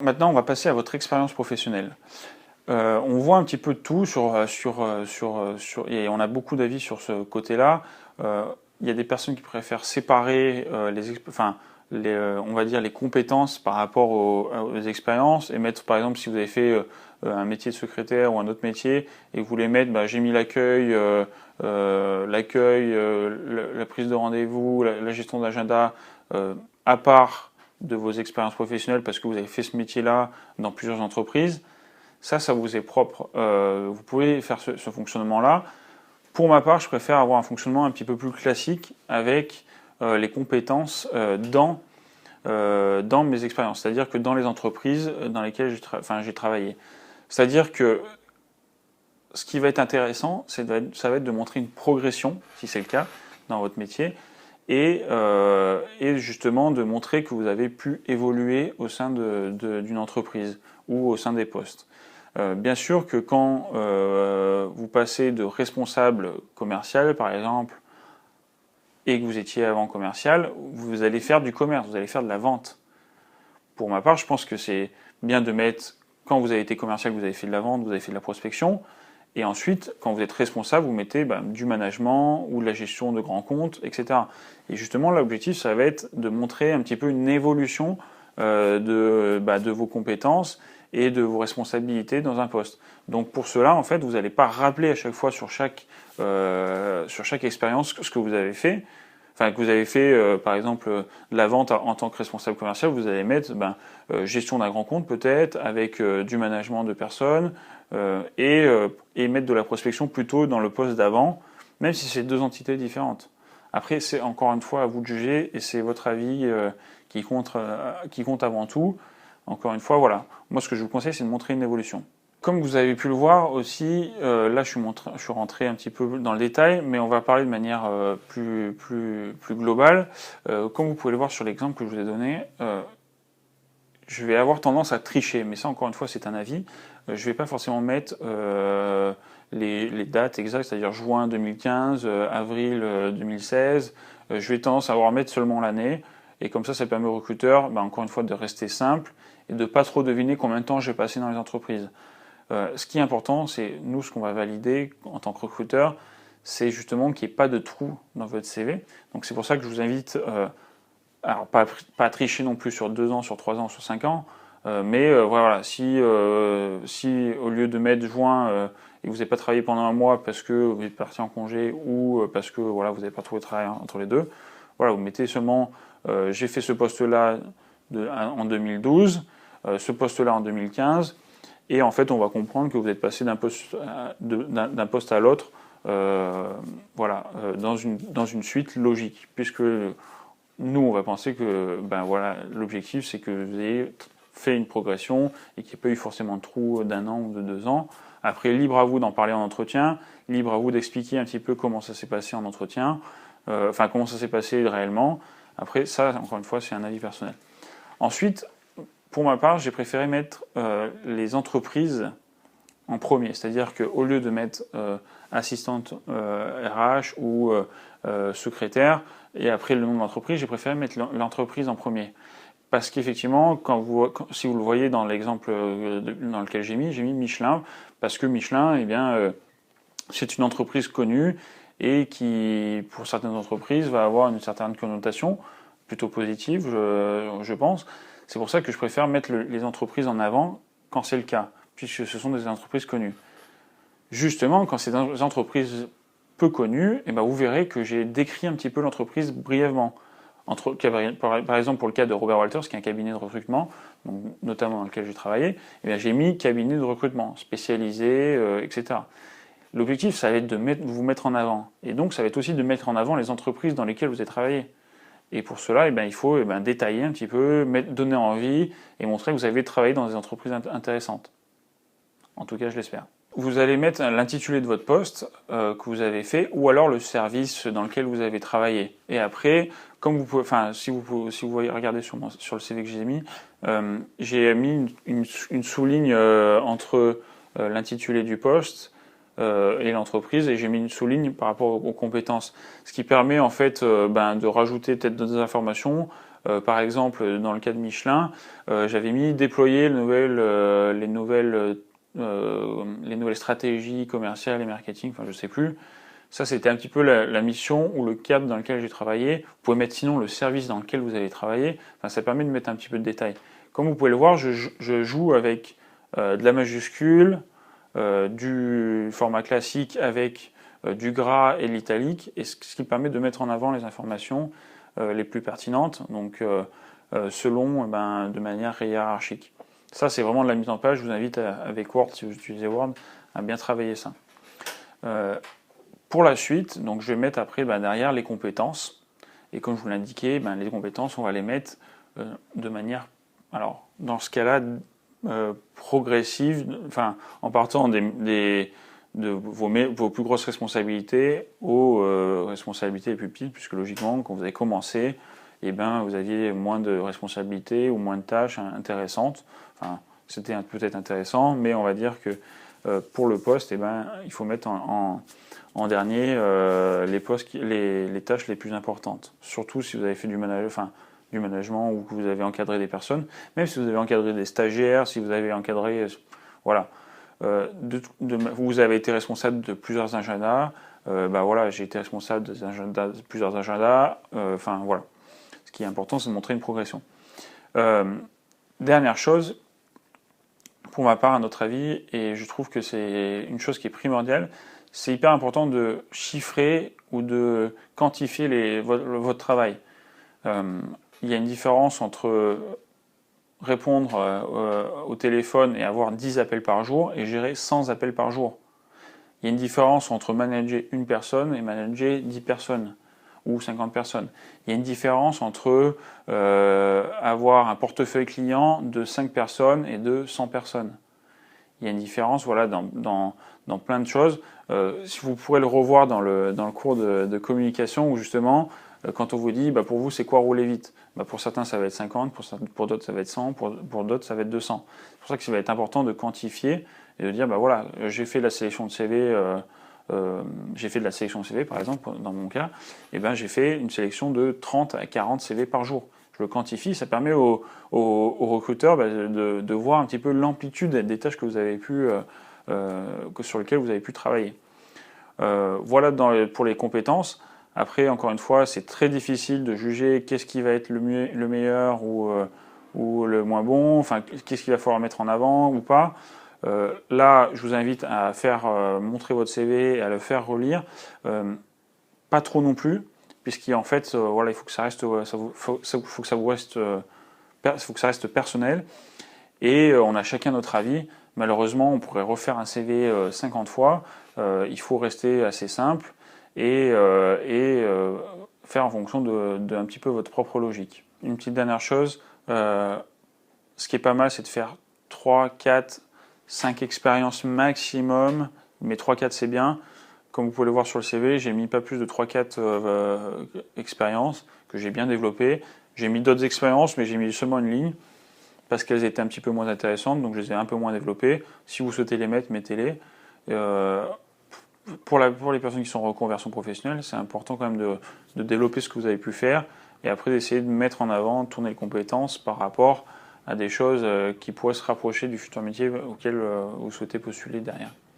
Maintenant, on va passer à votre expérience professionnelle. On voit un petit peu de tout et on a beaucoup d'avis sur ce côté-là. Il y a des personnes qui préfèrent séparer on va dire les compétences par rapport aux expériences et mettre, par exemple, si vous avez fait un métier de secrétaire ou un autre métier et que vous voulez mettre, j'ai mis l'accueil, la prise de rendez-vous, la gestion d'agenda à part de vos expériences professionnelles parce que vous avez fait ce métier-là dans plusieurs entreprises. Ça vous est propre. Vous pouvez faire ce fonctionnement-là. Pour ma part, je préfère avoir un fonctionnement un petit peu plus classique avec les compétences dans mes expériences. C'est-à-dire que dans les entreprises dans lesquelles j'ai travaillé. C'est-à-dire que ce qui va être intéressant, ça va être de montrer une progression, si c'est le cas, dans votre métier, et justement de montrer que vous avez pu évoluer au sein d'une entreprise ou au sein des postes. Bien sûr que quand vous passez de responsable commercial, par exemple, et que vous étiez avant commercial, vous allez faire du commerce, vous allez faire de la vente. Pour ma part, je pense que c'est bien de mettre, quand vous avez été commercial, vous avez fait de la vente, vous avez fait de la prospection, et ensuite, quand vous êtes responsable, vous mettez du management ou de la gestion de grands comptes, etc. Et justement, l'objectif, ça va être de montrer un petit peu une évolution de vos compétences et de vos responsabilités dans un poste. Donc pour cela, en fait, vous n'allez pas rappeler à chaque fois sur chaque expérience ce que vous avez fait. Enfin, que vous avez fait, par exemple, de la vente en tant que responsable commercial, vous allez mettre gestion d'un grand compte peut-être, avec du management de personnes, et mettre de la prospection plutôt dans le poste d'avant, même si c'est deux entités différentes. Après, c'est encore une fois à vous de juger, et c'est votre avis qui compte avant tout. Encore une fois, voilà. Moi, ce que je vous conseille, c'est de montrer une évolution. Comme vous avez pu le voir aussi, là je suis rentré un petit peu dans le détail, mais on va parler de manière plus globale. Comme vous pouvez le voir sur l'exemple que je vous ai donné, je vais avoir tendance à tricher, mais ça encore une fois c'est un avis. Je ne vais pas forcément mettre les dates exactes, c'est-à-dire juin 2015, avril 2016. Je vais tendance à avoir mettre seulement l'année, et comme ça permet aux recruteurs, encore une fois, de rester simple et de pas trop deviner combien de temps j'ai passé dans les entreprises. Ce qui est important, c'est nous, ce qu'on va valider en tant que recruteur, c'est justement qu'il n'y ait pas de trou dans votre CV. Donc c'est pour ça que je vous invite, alors pas à tricher non plus sur 2 ans, sur 3 ans, sur 5 ans, mais voilà, si au lieu de mettre juin et que vous n'avez pas travaillé pendant un mois parce que vous êtes parti en congé ou parce que voilà, vous n'avez pas trouvé de travail entre les deux, voilà, vous mettez seulement j'ai fait ce poste-là en 2012, ce poste-là en 2015. Et en fait, on va comprendre que vous êtes passé d'un poste à l'autre, dans une suite logique, puisque nous, on va penser que l'objectif, c'est que vous ayez fait une progression et qu'il n'y ait pas eu forcément de trou d'1 an ou de 2 ans. Après, libre à vous d'en parler en entretien, libre à vous d'expliquer un petit peu comment ça s'est passé en entretien, comment ça s'est passé réellement. Après, ça, encore une fois, c'est un avis personnel. Ensuite, pour ma part, j'ai préféré mettre les entreprises en premier. C'est-à-dire qu'au lieu de mettre assistante RH ou secrétaire, et après le nom de l'entreprise, j'ai préféré mettre l'entreprise en premier. Parce qu'effectivement, si vous le voyez dans l'exemple dans lequel j'ai mis Michelin, parce que Michelin, c'est une entreprise connue et qui, pour certaines entreprises, va avoir une certaine connotation plutôt positive, je pense. C'est pour ça que je préfère mettre les entreprises en avant quand c'est le cas, puisque ce sont des entreprises connues. Justement, quand c'est des entreprises peu connues, vous verrez que j'ai décrit un petit peu l'entreprise brièvement. Par exemple, pour le cas de Robert Walters, qui est un cabinet de recrutement, donc, notamment dans lequel j'ai travaillé, j'ai mis cabinet de recrutement, spécialisé, etc. L'objectif, ça va être de vous mettre en avant. Et donc, ça va être aussi de mettre en avant les entreprises dans lesquelles vous avez travaillé. Et pour cela, il faut détailler un petit peu, donner envie et montrer que vous avez travaillé dans des entreprises intéressantes. En tout cas, je l'espère. Vous allez mettre l'intitulé de votre poste que vous avez fait, ou alors le service dans lequel vous avez travaillé. Et après, comme vous pouvez, si vous voyez, regardez sur le CV que j'ai mis une sous-ligne entre l'intitulé du poste et l'entreprise, et j'ai mis une sous-ligne par rapport aux compétences, ce qui permet en fait de rajouter peut-être d'autres informations par exemple, dans le cas de Michelin, j'avais mis déployer les nouvelles stratégies commerciales et marketing, enfin je sais plus. Ça, c'était un petit peu la mission ou le cap dans lequel j'ai travaillé. Vous pouvez mettre sinon le service dans lequel vous allez travailler. Enfin, ça permet de mettre un petit peu de détails. Comme vous pouvez le voir, je joue avec de la majuscule, du format classique avec du gras et l'italique, et ce qui permet de mettre en avant les informations les plus pertinentes, donc selon, de manière hiérarchique. Ça, c'est vraiment de la mise en page. Je vous invite avec Word, si vous utilisez Word, à bien travailler ça. Pour la suite, donc je vais mettre après derrière les compétences. Et comme je vous l'indiquais, les compétences, on va les mettre de manière, alors dans ce cas-là, progressive, enfin en partant de vos plus grosses responsabilités aux responsabilités les plus petites, puisque logiquement, quand vous avez commencé, vous aviez moins de responsabilités ou moins de tâches intéressantes. Enfin, c'était peut-être intéressant, mais on va dire que pour le poste, il faut mettre en dernier les tâches les plus importantes. Surtout si vous avez fait du management ou que vous avez encadré des personnes, même si vous avez encadré des stagiaires, si vous avez encadré, voilà, vous avez été responsable de plusieurs agendas. J'ai été responsable de plusieurs agendas. Voilà. Ce qui est important, c'est de montrer une progression. Dernière chose, pour ma part, à notre avis, et je trouve que c'est une chose qui est primordiale, c'est hyper important de chiffrer ou de quantifier votre travail. Il y a une différence entre répondre au téléphone et avoir 10 appels par jour et gérer 100 appels par jour. Il y a une différence entre manager une personne et manager 10 personnes ou 50 personnes. Il y a une différence entre avoir un portefeuille client de 5 personnes et de 100 personnes. Il y a une différence dans plein de choses. Si vous pourrez le revoir dans le cours de communication où justement, quand on vous dit pour vous c'est quoi rouler vite, pour certains ça va être 50, pour d'autres ça va être 100, pour d'autres ça va être 200. C'est pour ça que ça va être important de quantifier et de dire j'ai fait de la sélection de CV, par exemple dans mon cas, j'ai fait une sélection de 30 à 40 CV par jour. Je le quantifie, ça permet aux recruteurs de voir un petit peu l'amplitude des tâches que vous avez sur lesquelles vous avez pu travailler. Voilà pour les compétences. Après, encore une fois, c'est très difficile de juger qu'est-ce qui va être le meilleur ou le moins bon, enfin qu'est-ce qu'il va falloir mettre en avant ou pas. Là, je vous invite à faire montrer votre CV et à le faire relire. Pas trop non plus, puisqu'en fait, il faut que ça reste, faut que ça reste personnel. Et on a chacun notre avis. Malheureusement, on pourrait refaire un CV 50 fois. Il faut rester assez simple et faire en fonction de un petit peu votre propre logique. Une petite dernière chose, ce qui est pas mal, c'est de faire 3, 4, 5 expériences maximum, mais 3-4 c'est bien. Comme vous pouvez le voir sur le CV, j'ai mis pas plus de 3-4 expériences que j'ai bien développées. J'ai mis d'autres expériences, mais j'ai mis seulement une ligne parce qu'elles étaient un petit peu moins intéressantes, donc je les ai un peu moins développées. Si vous souhaitez les mettre, mettez-les. Pour les personnes qui sont en reconversion professionnelle, c'est important quand même de développer ce que vous avez pu faire et après d'essayer de mettre en avant, tourner les compétences par rapport à des choses qui pourraient se rapprocher du futur métier auquel vous souhaitez postuler derrière.